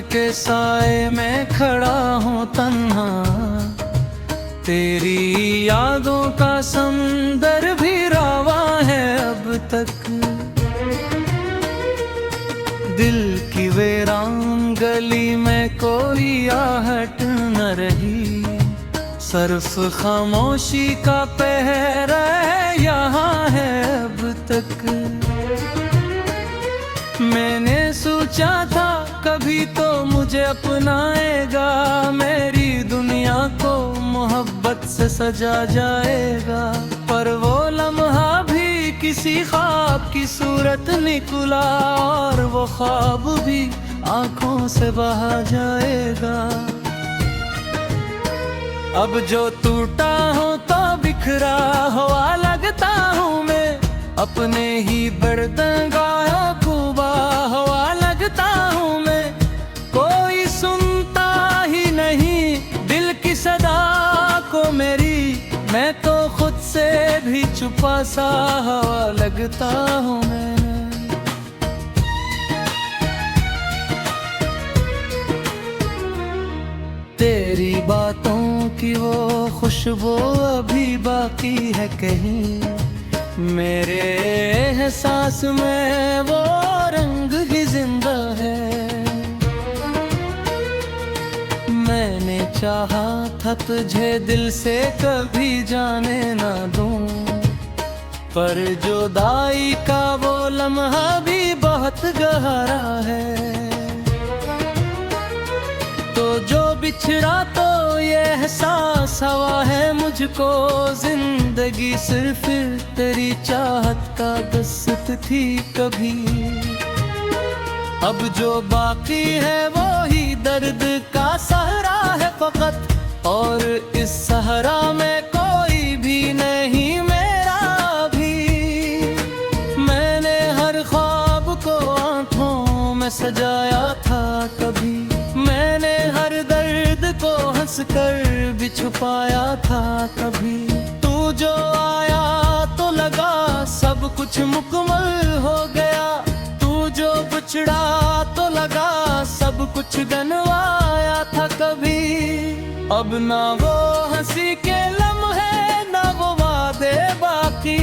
के साए में खड़ा हूँ तन्हा, तेरी यादों का समंदर भी रावा है अब तक। दिल की वीरान गली में कोई आहट न रही, सिर्फ खामोशी का पहरा यहाँ है अब तक। मैंने सोचा था कभी तो मुझे अपनाएगा, मेरी दुनिया को मोहब्बत से सजा जाएगा, पर वो लम्हा भी किसी ख्वाब की सूरत निकला, और वो ख्वाब भी आंखों से बहा जाएगा। अब जो टूटा हूँ तो बिखरा हुआ लगता हूँ मैं, अपने ही बर्तन गाया खूबा हुआ लगता हूँ मैं। कोई सुनता ही नहीं दिल की सदा को मेरी, मैं तो खुद से भी छुपा सा हुआ लगता हूँ मैं। तेरी बातों की वो खुशबू अभी बाकी है कहीं, मेरे एहसास में वो रंग ही जिंदा है। मैंने चाहा था तुझे दिल से कभी जाने ना दूं, पर जुदाई का वो लम्हा भी बहुत गहरा है। तो जो बिछड़ा तो ये एहसास हुआ है मुझको, जिंदगी सिर्फ तेरी चाहत का दस्त थी कभी। अब जो बाकी है वो ही दर्द का सहारा है फकत, और इस सहारा में कोई भी नहीं मेरा भी। मैंने हर ख्वाब को आंखों में सजाया था कभी, मैंने हर दर्द को हंस कर भी छुपाया था कभी। तू जो आया तो लगा सब कुछ मुकम्मल हो गया, तू जो बिछड़ा तो लगा सब कुछ गनवाया था कभी। अब ना वो हंसी के लम्हे ना वो वादे बाकी,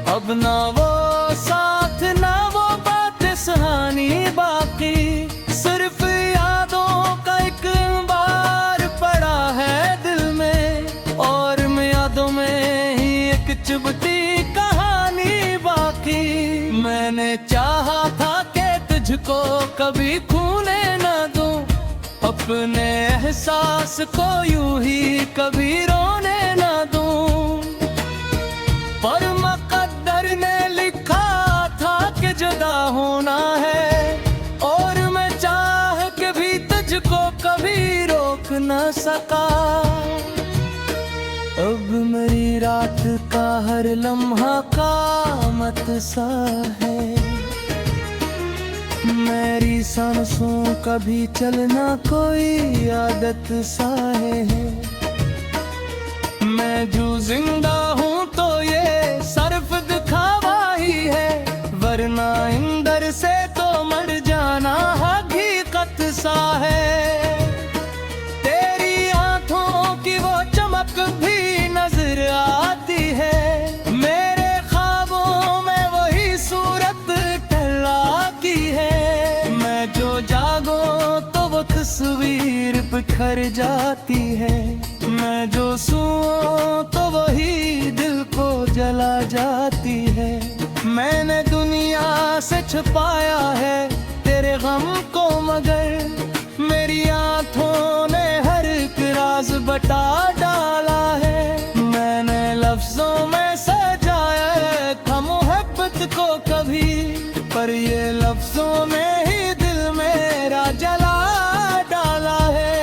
अब ना वो साथ ना वो बातें सुहानी बाकी, सिर्फ यादों का एक बार पड़ा है दिल में, और मैं यादों में ही एक चुभती कहानी बाकी। मैंने चाहा था कि तुझको कभी खोने ना दूं, अपने एहसास को यूं ही कभी रोने ना दूं, पर मुक़द्दर ने लिखा था कि जुदा होना है, और मैं चाह के भी तुझको कभी रोक न सका। अब मेरी रात का हर लम्हा क़यामत सा है, मेरी सांसों का भी चलना कोई आदत सा है। मैं जो जिंदा हूँ तो ये सिर्फ दिखावा ही है, वरना अंदर से तो मर जाना हकीकत सा है। तेरी आंखों की वो चमक भी नजर आती है, मेरे ख्वाबों में वही सूरत टहलाती है। मैं जो जागूं तो वो तस्वीर बिखर जाती है, मैं जो सोऊं तो वही दिल को जला जाती है। मैंने दुनिया से छुपाया है तेरे गम को, मगर मेरी आंखों ने हर एक राज बता डाला है। मैंने लफ्जों में सजाया था मोहब्बत को कभी, पर ये लफ्जों में ही दिल मेरा जला डाला है।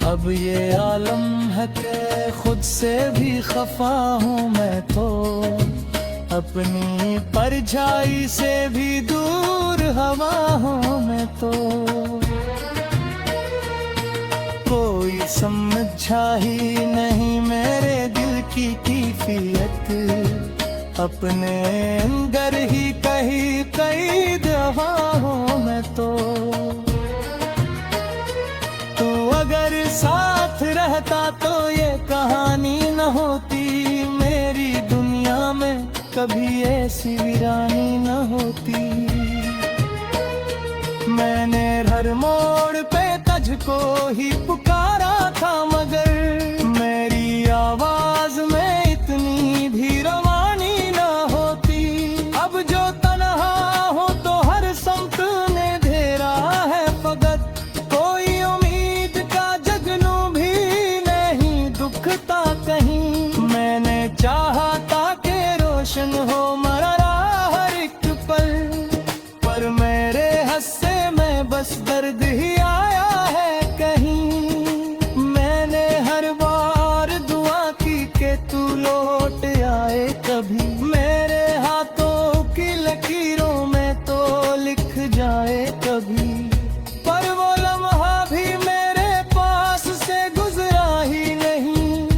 अब ये आलम है कि खुद से भी खफा हूँ मैं तो, अपनी परछाई से भी दूर हवा हूँ मैं तो। कोई समझा ही नहीं मेरे दिल की कैफियत, अपने अंदर ही कहीं कई दफा हूँ मैं तो। तू अगर साथ रहता तो ये कहानी न होती, मेरी दुनिया में कभी ऐसी वीरानी न होती। मैंने हर मोड़ पे तुझको ही पुकारा था, मगर मेरी आवाज में इतनी भी रवानी न होती। अब जो तन्हा हो तो हर संत ने घेरा है फकत, कोई उम्मीद का जगनू भी नहीं दुखता कहीं। मैंने चाहा था कि रोशन हो मरा हर एक पल, पर मेरे हस्से में बस दर्द ही आया है कहीं। मैंने हर बार दुआ की कि तू लौट आए कभी, मेरे हाथों की लकीरों में तो लिख जाए कभी। पर वो लम्हा भी मेरे पास से गुजरा ही नहीं,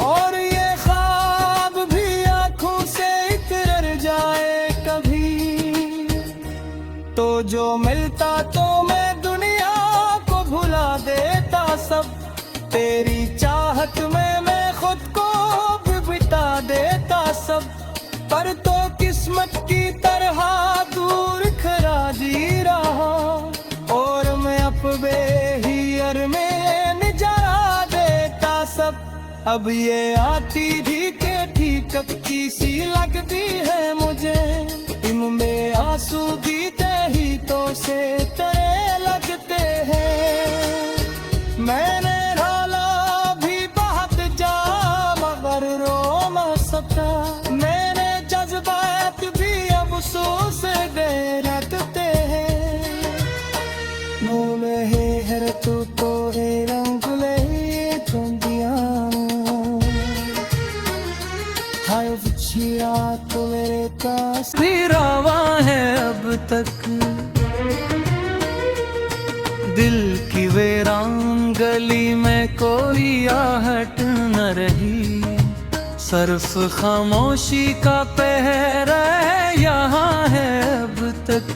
और ये ख्वाब भी आंखों से इतर जाए कभी। तो जो मिलता तो मैं दुनिया को भुला देता सब, तेरी चाहत में मैं खुद को भी बिता देता सब। पर तो किस्मत की तरह दूर खरा जी रहा, और मैं अपने हियर में निजारा देता सब। अब ये आती भी के ठीक कच्ची सी लगती है मुझे, इनमें आंसू बीते ही तो से तेरे लगते हैं। मैंने ढाला भी बहुत जा मगर रो न सका, मैंने जज्बात भी अब अफसोस दे रखते हैं। नूले हर तो रंगले तो मेरे पास भी रवा है अब तक, दिल की वीरान गली में कोई आहट न रही। सिर्फ खामोशी का पहरा है यहाँ है अब तक।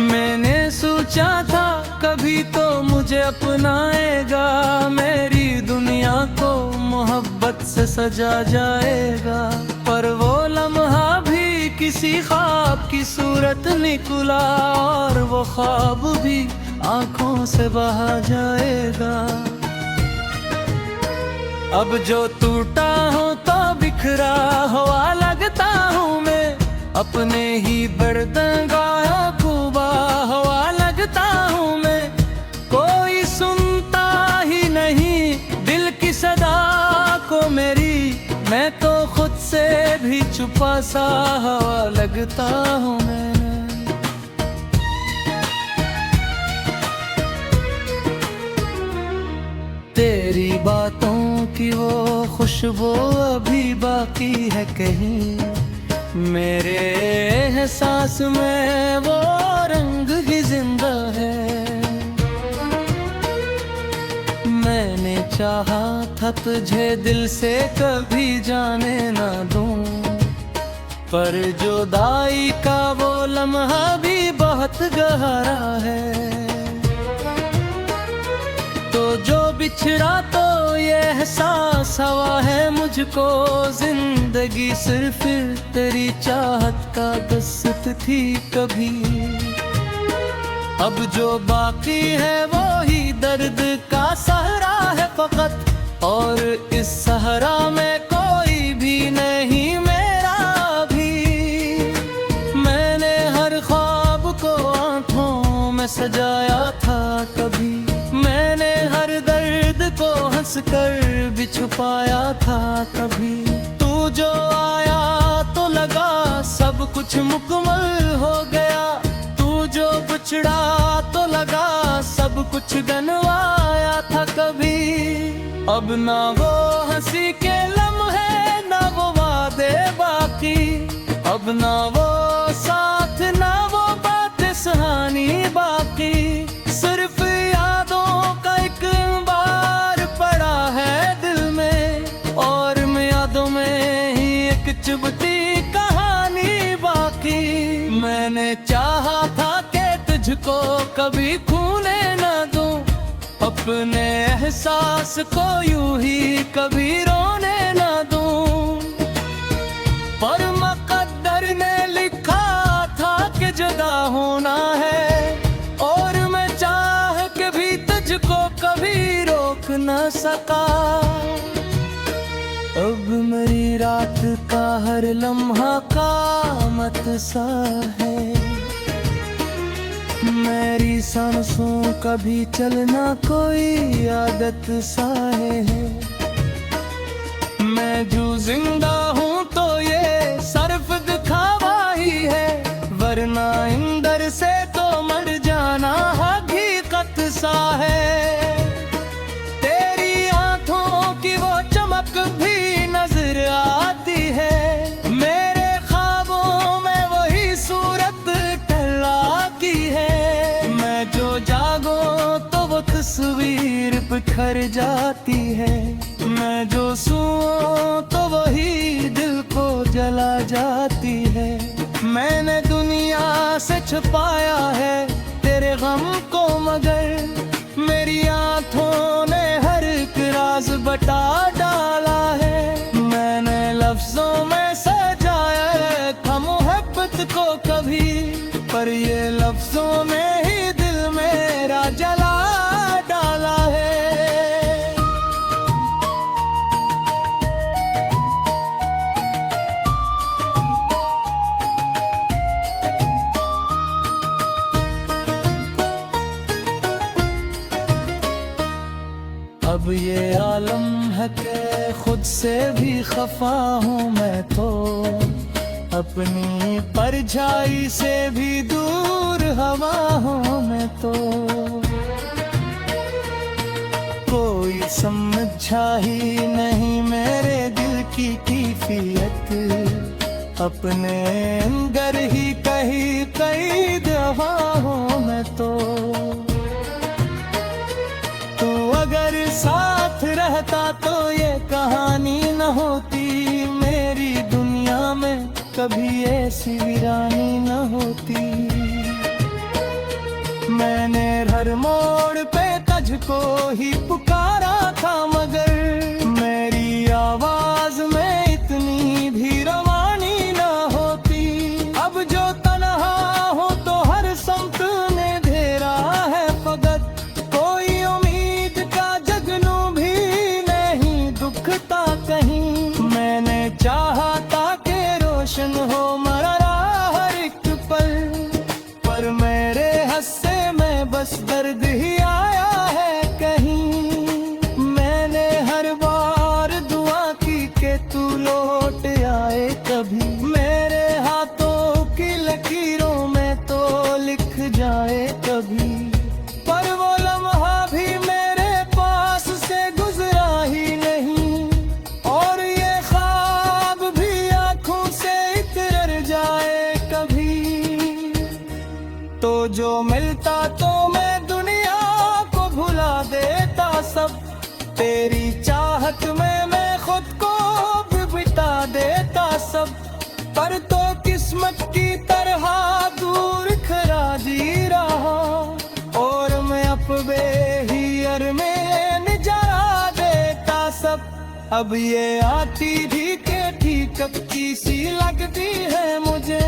मैंने सोचा था कभी तो मुझे अपनाएगा, मेरी दुनिया को मोहब्बत से सजा जाएगा। पर वो लम्हा भी किसी ख्वाब की सूरत निकला, और वो ख्वाब भी आंखों से बहा जाएगा। अब जो टूटा हो तो बिखरा हुआ लगता हूँ मैं, अपने ही बर्तन गाया खूबा हुआ लगता हूँ मैं। कोई सुनता ही नहीं दिल की सदा को मेरी, मैं तो खुद से भी छुपा सा हवा लगता हूँ मैं। तेरी बातों की वो खुशबू अभी बाकी है कहीं, मेरे एहसास में वो रंग ही जिंदा है। मैंने चाहा था तुझे दिल से कभी जाने ना दूं, पर जुदाई का वो लम्हा भी बहुत गहरा है। तो जो बिछड़ा तो ये एहसास हवा है मुझको, जिंदगी सिर्फ तेरी चाहत का दस्त थी कभी। अब जो बाकी है वो ही दर्द का सहरा है फकत, और इस सहरा में कोई भी नहीं मेरा भी। मैंने हर ख्वाब को आंखों में सजाया था कभी, मैंने हर दर्द को हंसकर भी छुपाया था कभी। तू जो आया तो लगा सब कुछ मुकम्मल हो गया, तू जो बिछड़ा तो लगा सब कुछ गनवाया था कभी। अब ना वो हंसी के लम्हे ना वो वादे बाकी, अब ना वो साथ ना वो बातें सुहानी बाकी। सिर्फ यादों को कभी खोने न दूं, अपने एहसास को यूं ही कभी रोने न दूं। पर मुकद्दर ने लिखा था कि जुदा होना है, और मैं चाह के भी तुझको कभी रोक न सका। अब मेरी रात का हर लम्हा क़यामत सा है, मेरी सांसों का भी चलना कोई आदत सा है। मैं जो जिंदा हूँ तो ये सिर्फ दिखावा ही है, वरना अंदर से तो मर जाना हकीकत सा है। तेरी आंखों की वो चमक भी नजर आती है, मेरे ख्वाबों में वही सूरत टहलाती है। मैं जो जागूं तो वो तस्वीर बिखर जाती है, मैं जो सोऊं तो वही दिल को जला जाती है। मैंने दुनिया से छुपाया है तेरे गम को, मगर मेरी आंखों ने हर एक राज बता डाला है। मैंने लफ्जों में सजाया था मोहब्बत को कभी, पर ये लफ्जों में ही दिल मेरा जला डाला है। अब ये आलम है कि खुद से भी खफा हूँ मैं तो, अपनी परछाई से भी दूर हवा हूँ मैं तो। कोई समझा ही नहीं मेरे दिल की कैफियत, अपने अंदर ही कहीं कई दफा हूँ मैं तो। तू अगर साथ रहता तो ये कहानी न होती, मेरी दुनिया में कभी ऐसी वीरानी न होती। मैंने हर मोड़ पे तुझको ही पुकारा था, मगर मेरी आवाज में इतनी भी रवानी न होती। अब जो तन्हा हो तो हर समत ने घेरा है फकत, कोई उम्मीद का जगनू भी नहीं दुखता कहीं। मैंने चाहा था कि रोशन हो मरा हर एक पल, पर मेरे हस्से में बस दर्द ही आया है कहीं। मैंने हर बार दुआ की कि तू लौट आए कभी, मेरे हाथों की लकीरों में तो लिख जाए कभी। पर वो लम्हा भी मेरे पास से गुजरा ही नहीं, और ये ख्वाब भी आंखों से इतर जाए कभी। तो जो मिलता तो मैं दुनिया को भुला देता सब, तेरी चाहत में मैं खुद को भी बिता देता सब। पर तो किस्मत की तरह दूर खरा जी रहा, और मैं अपने हियर में नजारा देता सब। अब ये आती भी के ठीक कच्ची सी लगती है मुझे,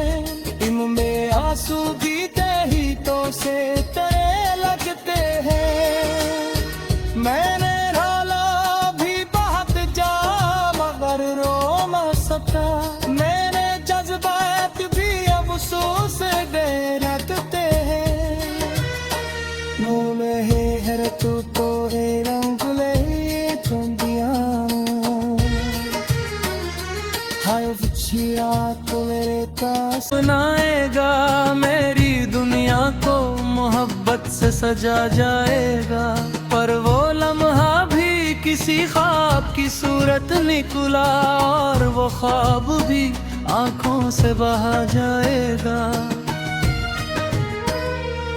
इनमें आंसू बीते ही तो से तेरे लगते हैं। मैंने ढाला भी बहुत जा मगर रो न सका, मैंने जज्बात भी अब अफसोस दे रखते हैं। नूले हर तो रंगले तो मेरे पास सुनाएगा, मेरी दुनिया को मोहब्बत से सजा जाएगा। पर वो लम्हा भी किसी ख्वाब की सूरत निकला, और वो ख्वाब भी आंखों से बहा जाएगा।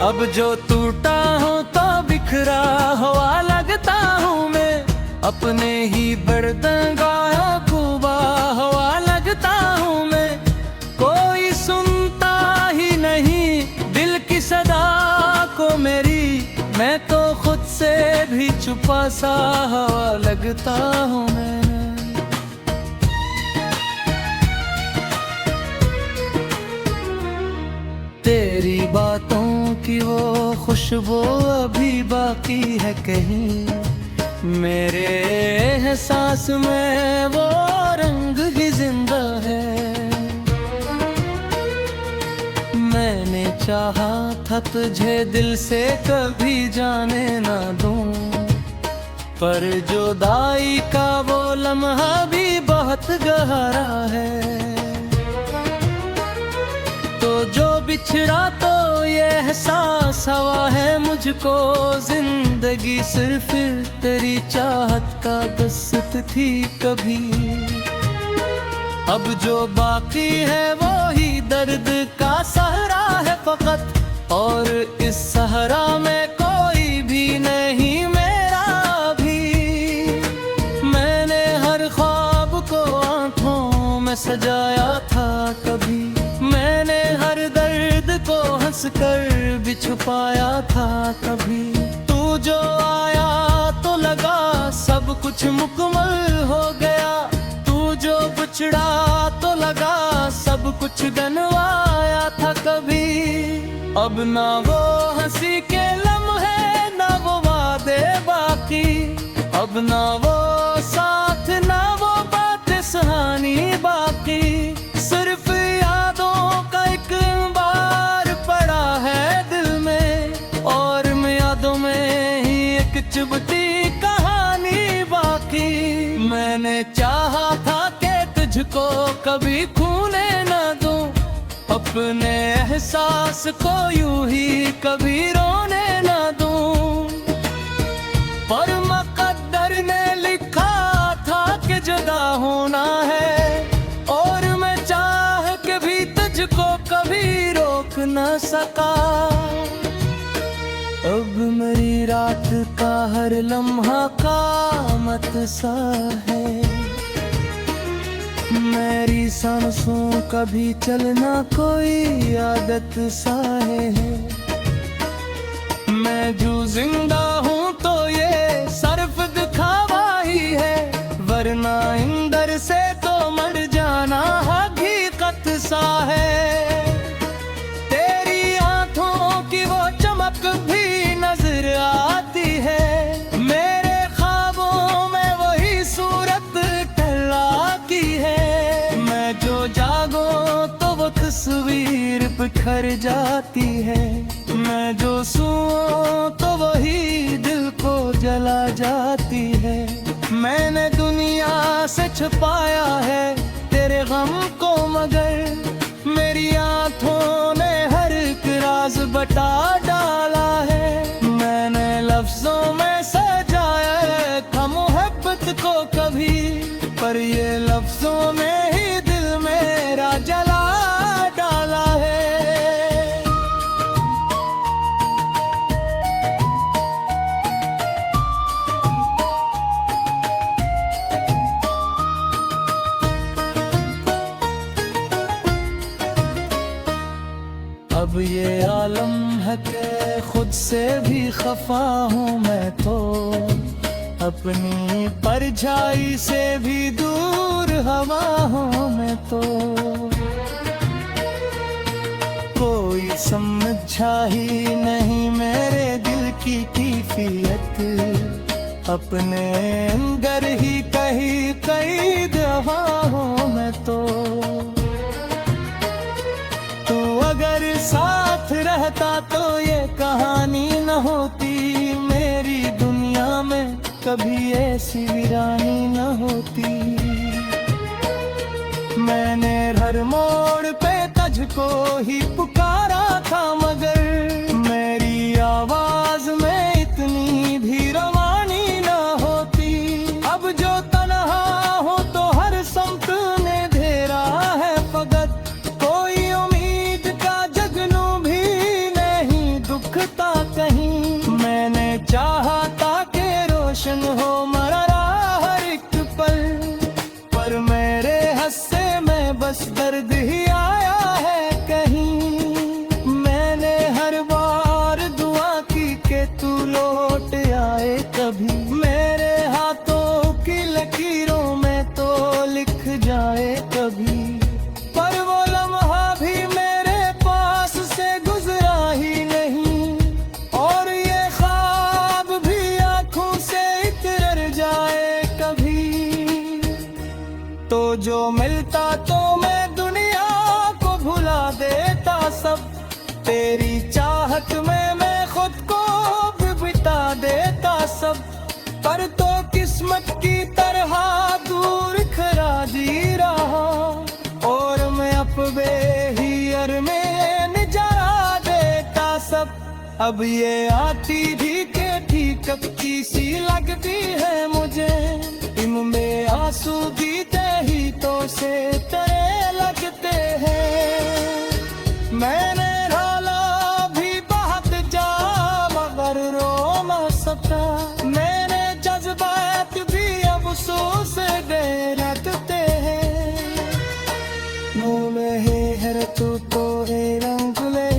अब जो टूटा हूँ तो बिखरा हुआ लगता हूँ मैं, अपने ही बर्तन गाया खूबा हुआ लगता हूँ मैं। कोई सुनता ही नहीं दिल की सदा से भी छुपा सा हवा लगता हूँ मैं। तेरी बातों की वो खुशबू अभी बाकी है कहीं, मेरे एहसास में वो रंग ही जिंदा है। मैंने चाहा था तुझे दिल से कभी जाने ना दूं, पर जुदाई का वो लम्हा भी बहुत गहरा है। तो जो बिछड़ा तो ये एहसास हवा है मुझको, जिंदगी सिर्फ तेरी चाहत का दस्त थी कभी। अब जो बाकी है वो ही दर्द का सहरा है फकत, और इस सहरा में कोई भी नहीं मेरा भी। मैंने हर ख्वाब को आंखों में सजाया था कभी, मैंने हर दर्द को हंसकर भी छुपाया था कभी। तू जो आया तो लगा सब कुछ मुकम्मल हो गया, तू जो बिछड़ा तो लगा सब कुछ गनवाया था कभी। अब ना वो हंसी के लम्हे ना वो वादे बाकी, अब ना वो साथ ना वो बातें सुहानी बाकी। सिर्फ यादों का एक बार पड़ा है दिल में, और यादों में ही एक चुभती कहानी बाकी। मैंने चाहा था कि तुझको कभी खोने न दूं, अपने एहसास को यूं ही कभी रोने न दूं। पर मुकद्दर ने लिखा था कि जुदा होना है, और मैं चाह के भी तुझको कभी रोक न सका। अब मेरी रात का हर लम्हा क़यामत सा है, मेरी सांसों का भी चलना कोई आदत सा है। मैं जो जिंदा हूँ तो ये सिर्फ दिखावा ही है, वरना अंदर से तो मर जाना हकीकत सा है। तेरी आंखों की वो चमक भी नजर आती है, मेरे ख्वाबों में वही सूरत टहलाती है। मैं जो जागूं तो वो तस्वीर बिखर जाती है, मैं जो सोऊं तो वही दिल को जला जाती है। मैंने दुनिया से छुपाया है तेरे गम को, मगर मेरी आंखों ने हर एक राज बता डाला है। मैंने लफ्जों में सजाया है था मोहब्बत को कभी, पर ये लफ्जों ने ही दिल मेरा जला डाला है। अब ये आलम है कि खुद से भी खफा हूँ मैं तो, अपनी परछाई से भी दूर हवा हूँ मैं तो। कोई समझा ही नहीं मेरे दिल की कैफियत, अपने अंदर ही कहीं कई दफा हूँ मैं तो। तू अगर साथ रहता तो ये कहानी न होती, मेरी दुनिया में कभी ऐसी वीरानी न होती। मैंने हर मोड़ पे तुझको ही पुकारा था, मगर मेरी आवाज में इतनी भी रवानी न होती। अब जो तन्हा हो तो हर समत ने घेरा है फकत, कोई उम्मीद का जगनू भी नहीं दुखता कहीं। मैंने चाहा था कि रोशन हो मरा हर एक पल, पर मेरे हस्से बस दर्द ही आया है कहीं। मैंने हर बार तो जो मिलता तो मैं दुनिया को भुला देता सब। तेरी चाहत में मैं खुद को भी बिता देता सब। पर तो किस्मत की तरह दूर खरा जी रहा, और मैं अपने हियर में नजरा देता सब। अब ये आती भी के ठीक कच्ची सी लगती है मुझे, इनमें आंसू बीते ही तो से तेरे लगते हैं। मैंने ढाला भी बहुत जा मगर रो न सका, मैंने जज्बात भी अफसोस दे रखते हैं। मुँह में है तू तो है रंग ले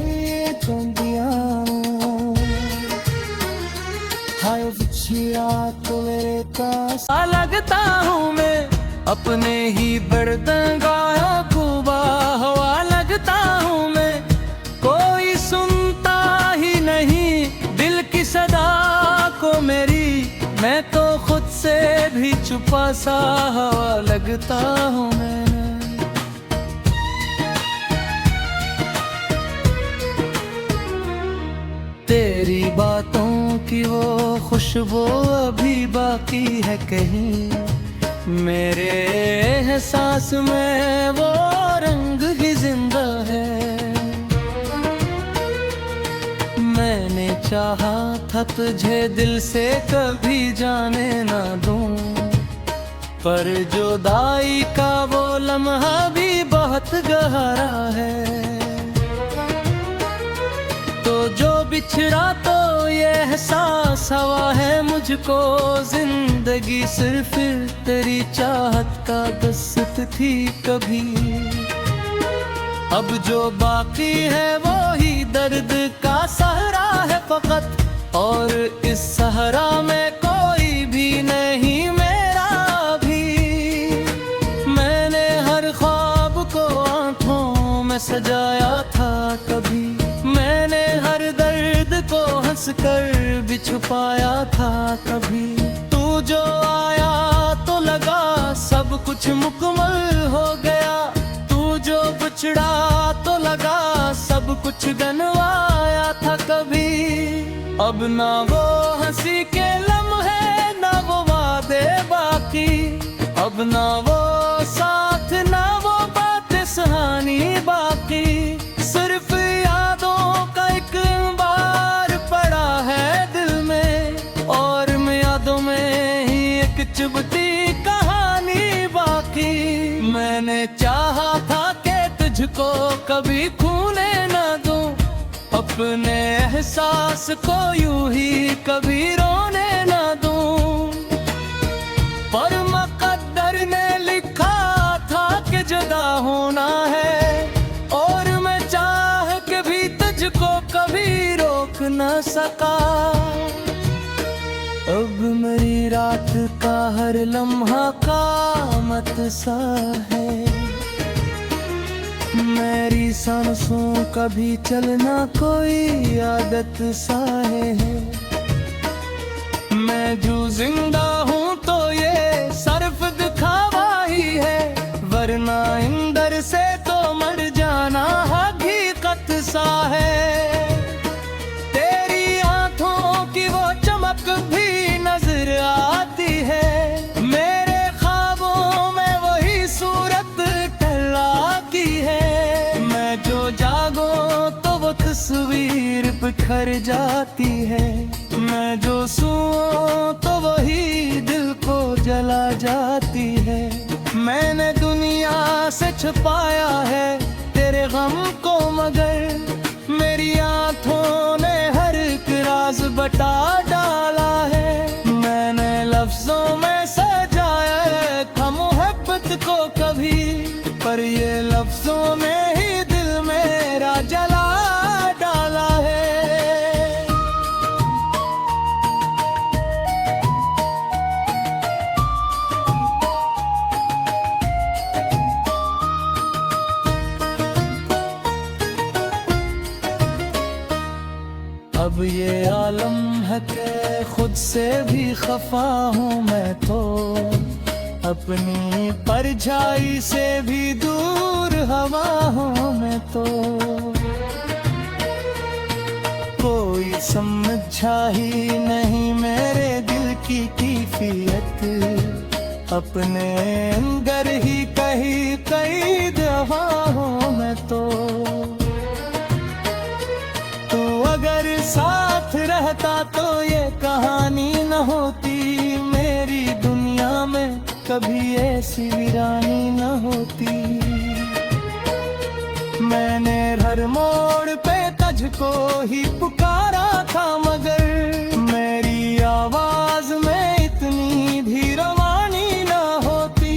चंदिया, हाय बिछिया तो मेरे पास लगता हूँ मैं, अपने ही बर्तन गाया खूबा हवा लगता हूँ मैं। कोई सुनता ही नहीं दिल की सदा को मेरी, मैं तो खुद से भी छुपा सा हवा लगता हूँ मैं। तेरी बातों की वो खुशबू अभी बाकी है कहीं, मेरे एहसास में वो रंग ही जिंदा है। मैंने चाहा था तुझे दिल से कभी जाने ना दूं, पर जुदाई का वो लम्हा भी बहुत गहरा है। तो जो बिछड़ा तो ये एहसास हवा है मुझको, जिंदगी सिर्फ तेरी चाहत का दस्त थी कभी। अब जो बाकी है वो ही दर्द का सहारा है फकत, और इस सहारा में कोई भी नहीं मेरा भी। मैंने हर ख्वाब को आंखों में सजाया था कभी, मैंने हर दर्द को हंस कर भी छुपाया था कभी। तू जो आया तो लगा सब कुछ मुकम्मल हो गया, तू जो बिछड़ा तो लगा सब कुछ गनवाया था कभी। अब ना वो हंसी के लम्हे ना वो वादे बाकी, अब ना वो साथ ना वो बातें सुहानी बाकी। सिर्फ यादों का एक बार पड़ा है दिल में, और मैं यादों में ही एक चुभती कहानी बाकी। मैंने चाहा था कि तुझको कभी खोने न दूं, अपने एहसास को यूं ही कभी रोने न दूं। पर मुकद्दर ने लिखा था कि जुदा होना है, और मैं चाह के भी तुझको कभी रोक न सका। अब मेरी रात का हर लम्हा कामत सा है, मेरी सांसों का भी चलना कोई आदत सा है। मैं जो जिंदा हूँ तो ये सिर्फ दिखावा ही है, वरना अंदर से तो मर जाना हकीकत सा है। तेरी आंखों की वो चमक भी नजर आती है, मेरे ख्वाबों में वही सूरत टहलाती है। मैं जो जागूं तो वो तस्वीर बिखर जाती है, मैं जो सोऊं तो वही दिल को जला जाती है। मैंने दुनिया से छुपाया है तेरे गम को, मगर मेरी आंखों ने हर एक राज बता डाला है। मैंने लफ्जों में सजाया था मोहब्बत को कभी, पर ये लफ्जों ने ही दिल मेरा जला डाला है। अब ये आलम है कि खुद से भी खफा हूँ मैं तो, अपनी परछाई से भी दूर हवा हूँ मैं तो। कोई समझा ही नहीं मेरे दिल की कैफियत, अपने अंदर ही कहीं कई दफा हूँ मैं तो। तू अगर साथ रहता तो ये कहानी न होती, मेरी दुनिया में कभी ऐसी वीरानी न होती। मैंने हर मोड़ पे तुझको ही पुकारा था, मगर मेरी आवाज में इतनी भी रवानी न होती।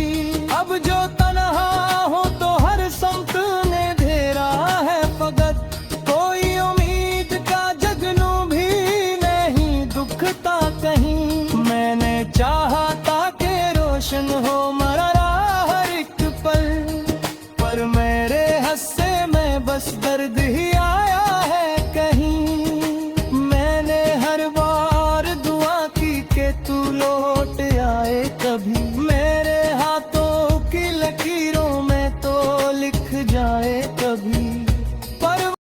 अब जो तन्हा हो तो हर संत ने घेरा है फकत, कोई उम्मीद का जगनू भी नहीं दुखता कहीं। मैंने चाहा था कि रोशन हो